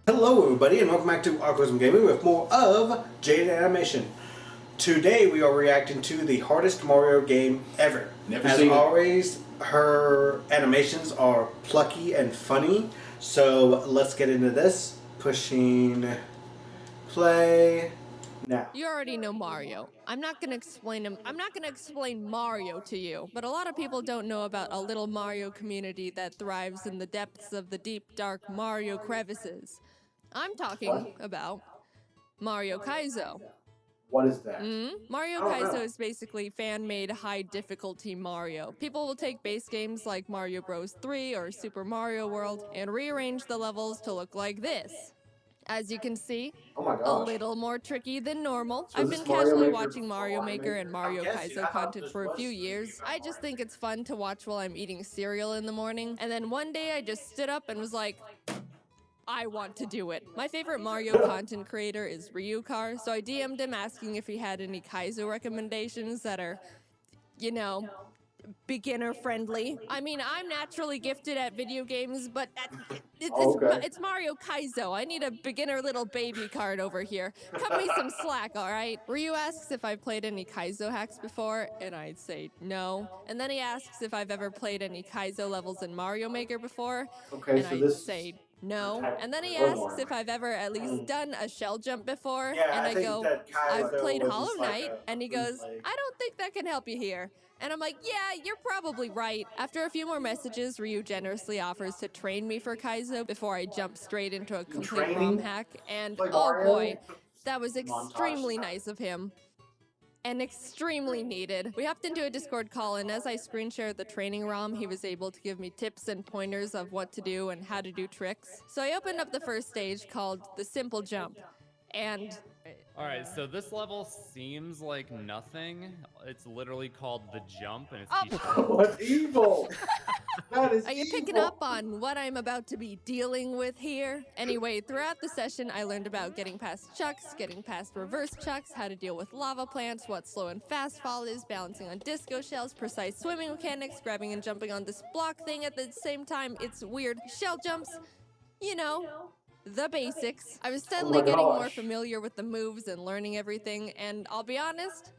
Hello everybody and welcome back to Awkwardsm Gaming with more of Jaiden Animation. Today we are reacting to the hardest Mario game ever. Never As seen it. always, her animations are plucky and funny. So let's get into this. Pushing play now. You already know Mario. I'm not gonna explain him. I'm not gonna explain Mario to you, but a lot of people don't know about a little Mario community that thrives in the depths of the deep, dark Mario crevices. I'm talking about Mario Kaizo. What is that? Mario I don't know. Kaizo is basically fan-made high-difficulty Mario. People will take base games like Mario Bros. 3 or Super Mario World and rearrange the levels to look like this. As you can see, Oh my a gosh. little more tricky than normal. So I've is been this Mario casually Maker watching Mario before Maker and Mario I'm guessing. I Kaizo thought content this for a was few the years. movie I just think it's fun to watch while I'm eating cereal in the morning. And then one day I just stood up and was like, I want to do it. My favorite Mario content creator is Ryukar, so I DM'd him asking if he had any Kaizo recommendations that are, you know, beginner friendly. I mean, I'm naturally gifted at video games, but it's Mario Kaizo. I need a beginner little baby card over here. Cut me some slack, all right? Ryu asks if I've played any Kaizo hacks before, and I'd say no. And then he asks if I've ever played any Kaizo levels in Mario Maker before, Okay, and so I'd this say no. type And then he of asks Mario. if I've ever at least done a shell jump before, Yeah, and I I think go, that I've Kaizo played was Hollow just like Knight, a and he goes, bootleg. I don't think that can help you here. And I'm like, yeah, you're probably right. After a few more messages, Ryu generously offers to train me for Kaizo before I jump straight into a complete training? ROM hack. And Like oh Mario? boy, that was Montage extremely style. nice of him. And extremely needed. We hopped into a Discord call, and as I screen shared the training ROM, he was able to give me tips and pointers of what to do and how to do tricks. So I opened up the first stage called the Simple Jump. And Alright, so this level seems like nothing. It's literally called The Jump, and it's What's evil? That is are you evil. picking up on what I'm about to be dealing with here? Anyway, throughout the session, I learned about getting past chucks, getting past reverse chucks, how to deal with lava plants, what slow and fast fall is, balancing on disco shells, precise swimming mechanics, grabbing and jumping on this block thing at the same time. It's weird. Shell jumps, you know, the basics. I was steadily getting more gosh. familiar with the moves and learning everything, and I'll be honest,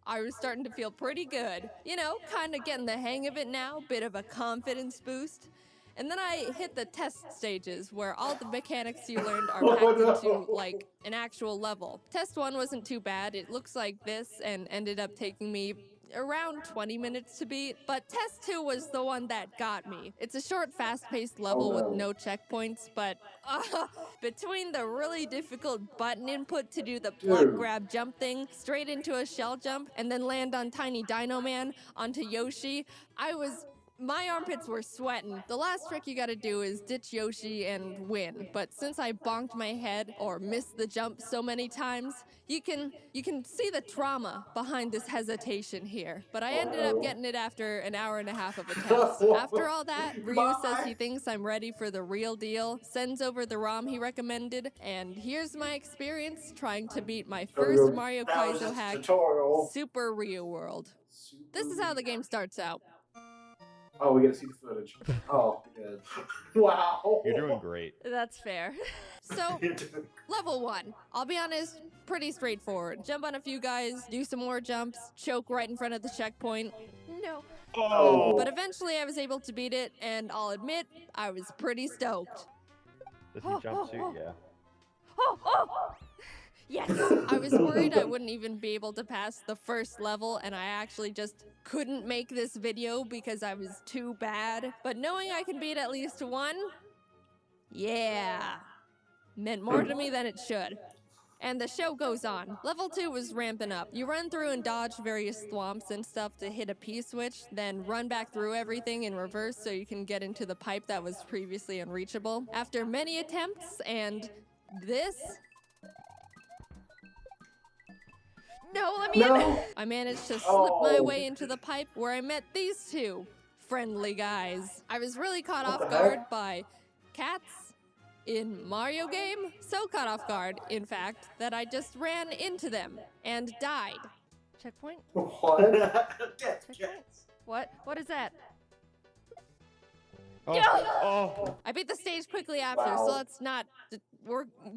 I was starting to feel pretty good. You know, kind of getting the hang of it now, bit of a confidence boost. And then I hit the test stages where all the mechanics you learned are packed into like an actual level. Test 1 wasn't too bad. It looks like this and ended up taking me around 20 minutes to beat, but test 2 was the one that got me. It's a short, fast-paced level with no checkpoints, but between the really difficult button input to do the block grab jump thing, straight into a shell jump, and then land on Tiny Dino Man onto Yoshi, my armpits were sweating. The last trick you gotta do is ditch Yoshi and win. But since I bonked my head or missed the jump so many times, you can see the trauma behind this hesitation here. But I ended up getting it after an hour and a half of attempts. After all that, Ryu says he thinks I'm ready for the real deal, sends over the ROM he recommended, and here's my experience trying to beat my first Mario That was Kaizo just a hack, tutorial. Super Ryu World. This is how the game starts out. Oh, we gotta see the footage. Oh, good. Wow. You're doing great. That's fair. So, level 1. I'll be honest, pretty straightforward. Jump on a few guys, do some more jumps, choke right in front of the checkpoint. No. Oh. But eventually I was able to beat it, and I'll admit, I was pretty stoked. Does he jump suit? Yeah. Yes! I was worried I wouldn't even be able to pass the first level, and I actually just couldn't make this video because I was too bad. But knowing I can beat at least one, yeah, meant more to me than it should. And the show goes on. Level 2 was ramping up. You run through and dodge various thwomps and stuff to hit a P-switch, then run back through everything in reverse so you can get into the pipe that was previously unreachable. After many attempts and this... No, let me in. I managed to slip my way into the pipe where I met these two friendly guys. I was really caught off guard by cats in Mario game. So caught off guard, in fact, that I just ran into them and died. Checkpoint? What? Checkpoint? What is that? Oh. I beat the stage quickly after, so let's not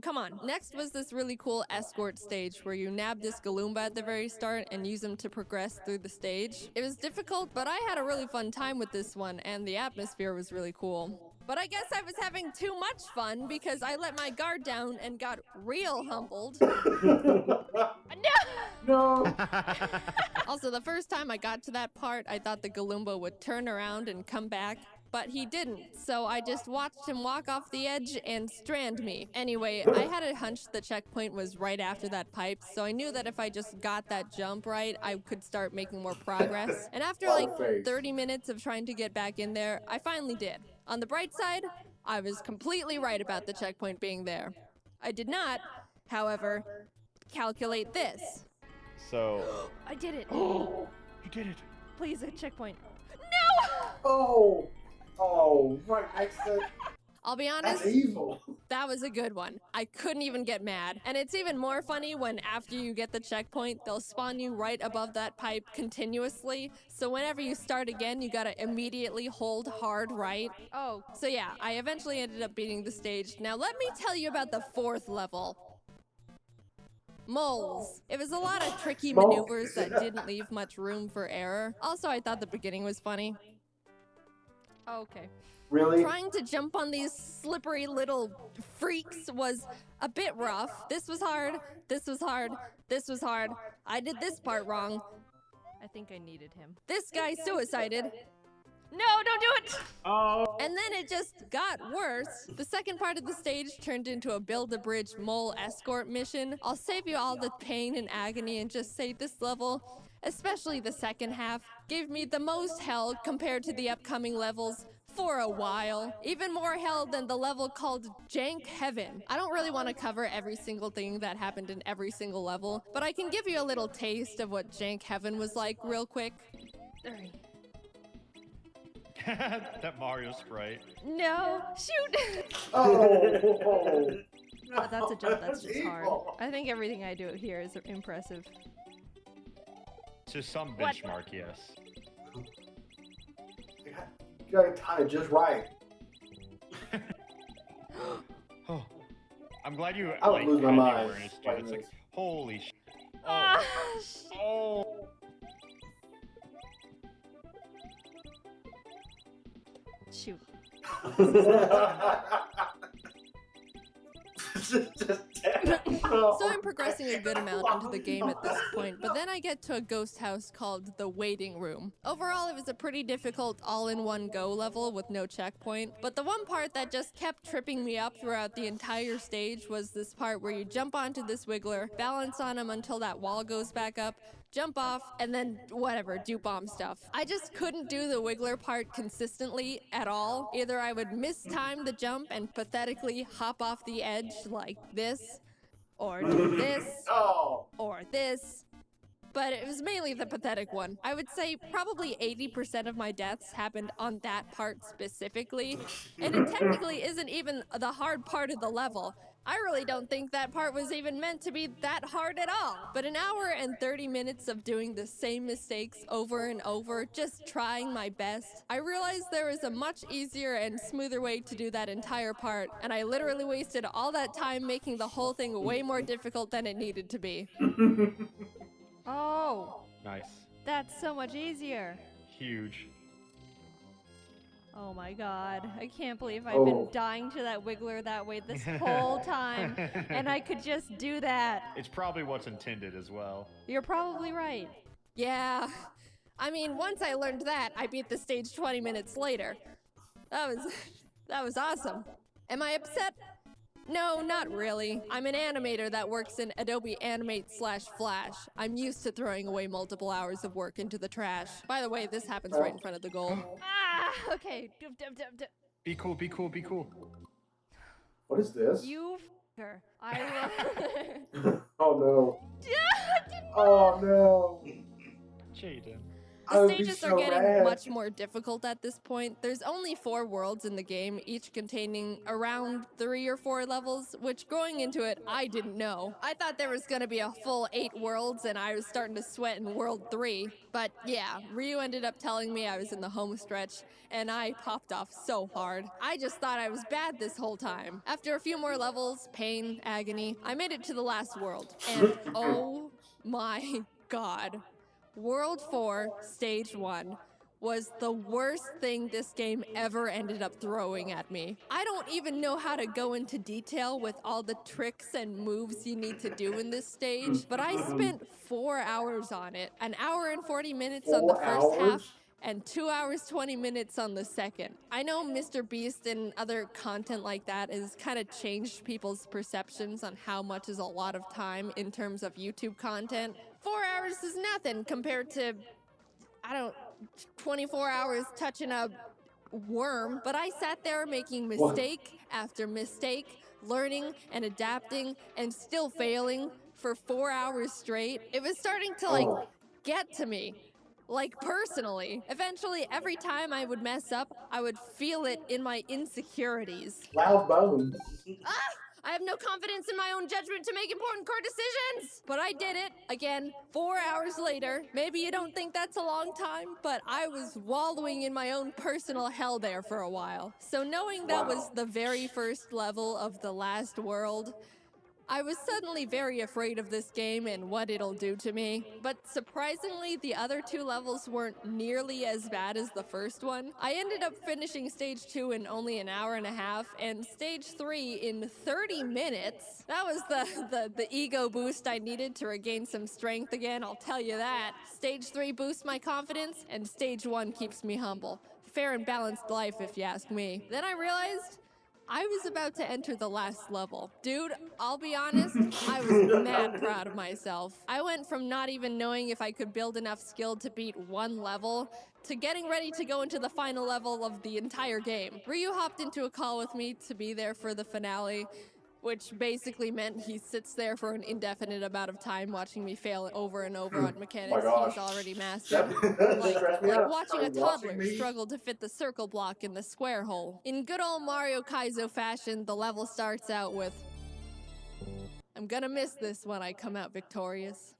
come on. Next was this really cool escort stage where you nab this Galumba at the very start and use him to progress through the stage. It was difficult, but I had a really fun time with this one, and the atmosphere was really cool. But I guess I was having too much fun because I let my guard down and got real humbled. No. Also, the first time I got to that part, I thought the Galumba would turn around and come back, but he didn't, so I just watched him walk off the edge and strand me. Anyway, I had a hunch the checkpoint was right after that pipe, so I knew that if I just got that jump right, I could start making more progress. And after like 30 minutes of trying to get back in there, I finally did. On the bright side, I was completely right about the checkpoint being there. I did not, however, calculate this. So. I did it. You did it. Please, a checkpoint. No! Oh, right next to. I'll be honest, That's evil. that was a good one. I couldn't even get mad. And it's even more funny when after you get the checkpoint, they'll spawn you right above that pipe continuously. So whenever you start again, you gotta immediately hold hard right. Oh, so yeah, I eventually ended up beating the stage. Now let me tell you about the 4th level. Moles. It was a lot of tricky maneuvers that didn't leave much room for error. Also, I thought the beginning was funny. Okay. Really? Trying to jump on these slippery little freaks was a bit rough. This was hard. This was hard. This was hard. I did this part wrong. I think I needed him. This guy suicided. No, don't do it! Oh. And then it just got worse. The second part of the stage turned into a build-a-bridge mole escort mission. I'll save you all the pain and agony and just say this level, especially the second half, gave me the most hell compared to the upcoming levels for a while. Even more hell than the level called Jank Heaven. I don't really want to cover every single thing that happened in every single level, but I can give you a little taste of what Jank Heaven was like real quick. That Mario sprite. No, shoot! Oh. Oh, that's a jump, that's just hard. evil. I think everything I do here is impressive. To some What? benchmark, yes. You gotta time it just right. Oh, I'm glad you I would like lose my had the mind awareness, dude. fighting It's like, this. holy sh. Ah, Oh. shoot. So I'm progressing a good amount into the game at this point, but then I get to a ghost house called the Waiting Room. Overall, it was a pretty difficult all-in-one go level with no checkpoint, but the one part that just kept tripping me up throughout the entire stage was this part where you jump onto this wiggler, balance on him until that wall goes back up, jump off, and then whatever, do bomb stuff. I just couldn't do the wiggler part consistently at all. Either I would mistime the jump and pathetically hop off the edge like this, or do this, Oh. or this. But it was mainly the pathetic one. I would say probably 80% of my deaths happened on that part specifically, and it technically isn't even the hard part of the level. I really don't think that part was even meant to be that hard at all. But an hour and 30 minutes of doing the same mistakes over and over, just trying my best, I realized there was a much easier and smoother way to do that entire part, and I literally wasted all that time making the whole thing way more difficult than it needed to be. Oh, Nice. that's so much easier. Huge. Oh my god. I can't believe I've Oh. been dying to that wiggler that way this whole time, and I could just do that. It's probably what's intended as well. You're probably right. Yeah. I mean, once I learned that, I beat the stage 20 minutes later. That was awesome. Am I upset? No, not really. I'm an animator that works in Adobe Animate/Flash. I'm used to throwing away multiple hours of work into the trash. By the way, this happens right in front of the goal. Ah, okay. Be cool, be cool, be cool. What is this? You f***er. I will. Oh no. Oh no. Jaiden. The would be stages so are getting rad. much more difficult at this point. There's only 4 worlds in the game, each containing around 3 or 4 levels, which going into it, I didn't know. I thought there was gonna be a full 8 worlds and I was starting to sweat in World 3. But yeah, Ryu ended up telling me I was in the home stretch and I popped off so hard. I just thought I was bad this whole time. After a few more levels, pain, agony, I made it to the last world. And oh my god. World 4, Stage 1, was the worst thing this game ever ended up throwing at me. I don't even know how to go into detail with all the tricks and moves you need to do in this stage, but I spent 4 hours on it. An hour and 40 minutes on the 4 first half, hours? and 2 hours 20 minutes on the second. I know Mr. Beast and other content like that has kind of changed people's perceptions on how much is a lot of time in terms of YouTube content. 4 hours is nothing compared to, 24 hours touching a worm. But I sat there making mistake after mistake, learning and adapting and still failing for 4 hours straight. It was starting to get to me. Like, personally. Eventually, every time I would mess up, I would feel it in my insecurities. Loud bones. I have no confidence in my own judgment to make important core decisions! But I did it, again, 4 hours later. Maybe you don't think that's a long time, but I was wallowing in my own personal hell there for a while. So knowing that was the very first level of the last world, I was suddenly very afraid of this game and what it'll do to me. But surprisingly, the other 2 levels weren't nearly as bad as the first one. I ended up finishing Stage 2 in only an hour and a half, and Stage 3 in 30 minutes. That was the ego boost I needed to regain some strength again, I'll tell you that. Stage 3 boosts my confidence, and Stage 1 keeps me humble. Fair and balanced life, if you ask me. Then I realized I was about to enter the last level. Dude, I'll be honest, I was mad proud of myself. I went from not even knowing if I could build enough skill to beat 1 level to getting ready to go into the final level of the entire game. Ryu hopped into a call with me to be there for the finale, which basically meant he sits there for an indefinite amount of time watching me fail over and over on mechanics he's already mastered. Like watching a toddler struggle to fit the circle block in the square hole. In good old Mario Kaizo fashion, the level starts out with, I'm gonna miss this when I come out victorious.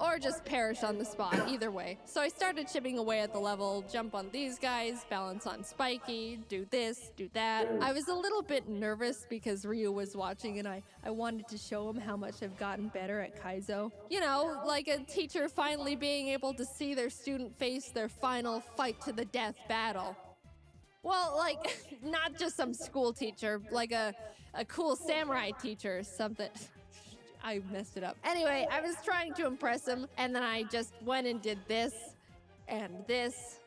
Or just perish on the spot, either way. So I started chipping away at the level, jump on these guys, balance on Spiky, do this, do that. I was a little bit nervous because Ryu was watching and I wanted to show him how much I've gotten better at Kaizo. You know, like a teacher finally being able to see their student face their final fight to the death battle. Well, like, not just some school teacher, like a cool samurai teacher or something. I messed it up. Anyway, I was trying to impress him, and then I just went and did this, and this,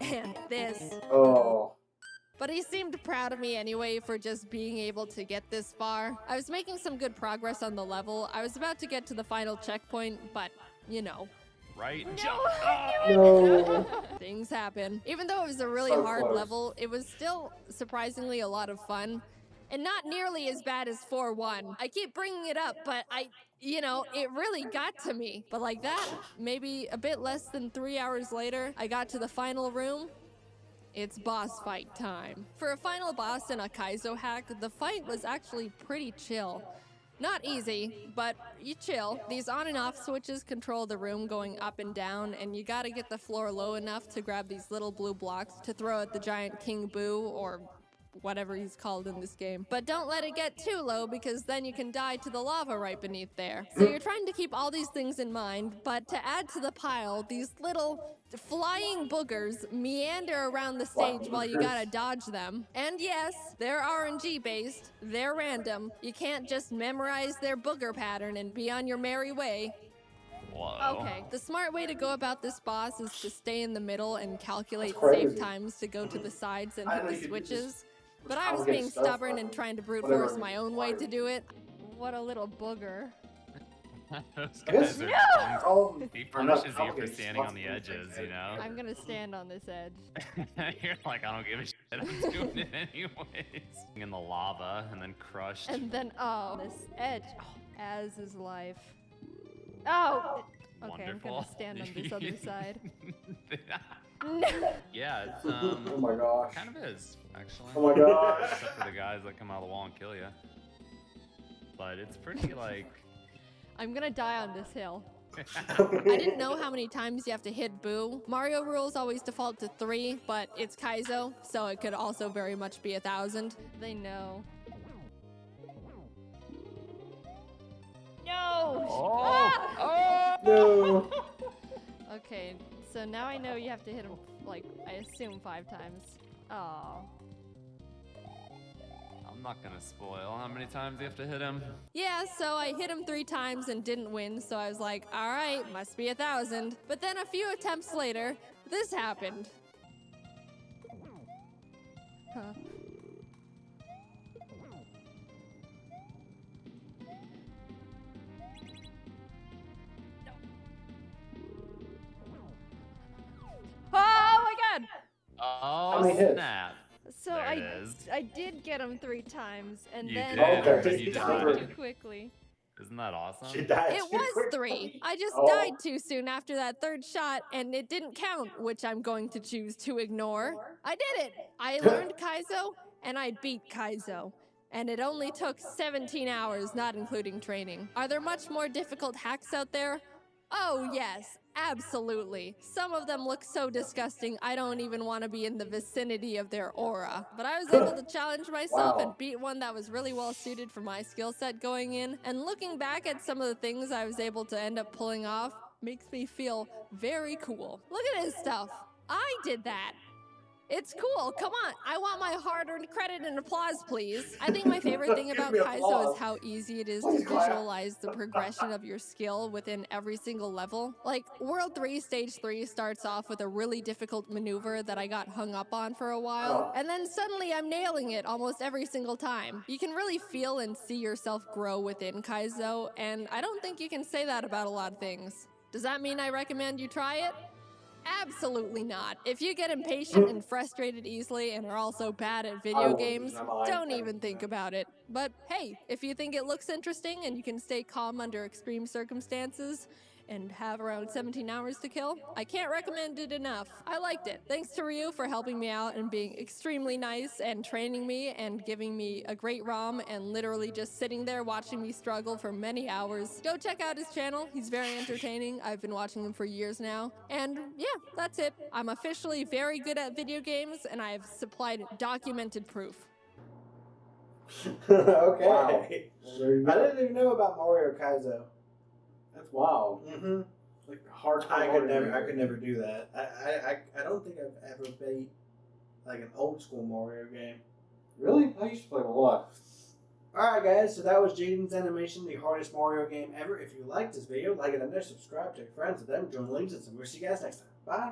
and this. Oh. But he seemed proud of me anyway for just being able to get this far. I was making some good progress on the level. I was about to get to the final checkpoint, but, you know. Right? No. Things happen. Even though it was a really So hard close. level, it was still surprisingly a lot of fun. And not nearly as bad as 4-1. I keep bringing it up, but it really got to me. But like that, maybe a bit less than 3 hours later, I got to the final room. It's boss fight time. For a final boss in a Kaizo hack, the fight was actually pretty chill. Not easy, but you chill. These on and off switches control the room going up and down, and you gotta get the floor low enough to grab these little blue blocks to throw at the giant King Boo, or whatever he's called in this game. But don't let it get too low because then you can die to the lava right beneath there. So you're trying to keep all these things in mind, but to add to the pile, these little flying boogers meander around the stage while you gotta dodge them. And yes, they're RNG based, they're random. You can't just memorize their booger pattern and be on your merry way. Whoa. Okay, the smart way to go about this boss is to stay in the middle and calculate That's crazy. safe times to go to the sides and I hit know the you could switches. But just I was get being stuff stubborn from and trying to brute whatever force my own way to do it. What a little booger. Those I guess- guys are No! Oh, He I'm not punishes you for complicated. standing on the edges, you know? I'm gonna stand on this edge. You're like, I don't give a shit, I'm doing it anyways. In the lava and then crushed. And then, oh, this edge. Oh, as is life. Oh! Okay, Wonderful. I'm gonna stand on this other side. Yeah, it's Oh my gosh. kind of is actually. Oh my gosh. Except for the guys that come out of the wall and kill you. But it's pretty like. I'm gonna die on this hill. I didn't know how many times you have to hit Boo. Mario rules always default to 3, but it's Kaizo, so it could also very much be 1,000. They know. No! Ah! No. Okay, so now I know you have to hit him, like, I assume 5 times. Oh. I'm not gonna spoil how many times you have to hit him. Yeah, so I hit him 3 times and didn't win, so I was like, alright, must be 1,000. But then a few attempts later, this happened. Huh. Oh my god! Oh many hits? snap! So There it is. I did get him 3 times, and You then did, Okay. but you he did died not. too quickly. Isn't that awesome? She died It too was quickly. 3. I just Oh. died too soon after that 3rd shot, and it didn't count, which I'm going to choose to ignore. I did it! I learned Kaizo, and I beat Kaizo. And it only took 17 hours, not including training. Are there much more difficult hacks out there? Oh yes, absolutely. Some of them look so disgusting I don't even want to be in the vicinity of their aura. But I was able to challenge myself Wow. and beat one that was really well suited for my skill set going in. And looking back at some of the things I was able to end up pulling off makes me feel very cool. Look at his stuff. I did that. It's cool. Come on. I want my hard-earned credit and applause, please. I think my favorite thing Give about me Kaizo applause. is how easy it is Please to clap. visualize the progression of your skill within every single level. Like, World 3 Stage 3 starts off with a really difficult maneuver that I got hung up on for a while, and then suddenly I'm nailing it almost every single time. You can really feel and see yourself grow within Kaizo, and I don't think you can say that about a lot of things. Does that mean I recommend you try it? Absolutely not. If you get impatient and frustrated easily and are also bad at I video won't games, lose my mind. don't even think about it. But hey, if you think it looks interesting and you can stay calm under extreme circumstances and have around 17 hours to kill, I can't recommend it enough. I liked it. Thanks to Ryu for helping me out and being extremely nice and training me and giving me a great ROM and literally just sitting there watching me struggle for many hours. Go check out his channel. He's very entertaining. I've been watching him for years now. And yeah, that's it. I'm officially very good at video games and I've supplied documented proof. Wow. Okay. Well, there you I go. didn't even know about Mario Kaizo. That's wild. Mm-hmm. Like hardcore. I could Mario. never do that. I don't think I've ever beat like an old school Mario game. Really? I used to play it a lot. Alright guys, so that was Jaiden's Animation, the hardest Mario game ever. If you liked this video, like it and subscribe to your friends with them, join links, and we'll see you guys next time. Bye!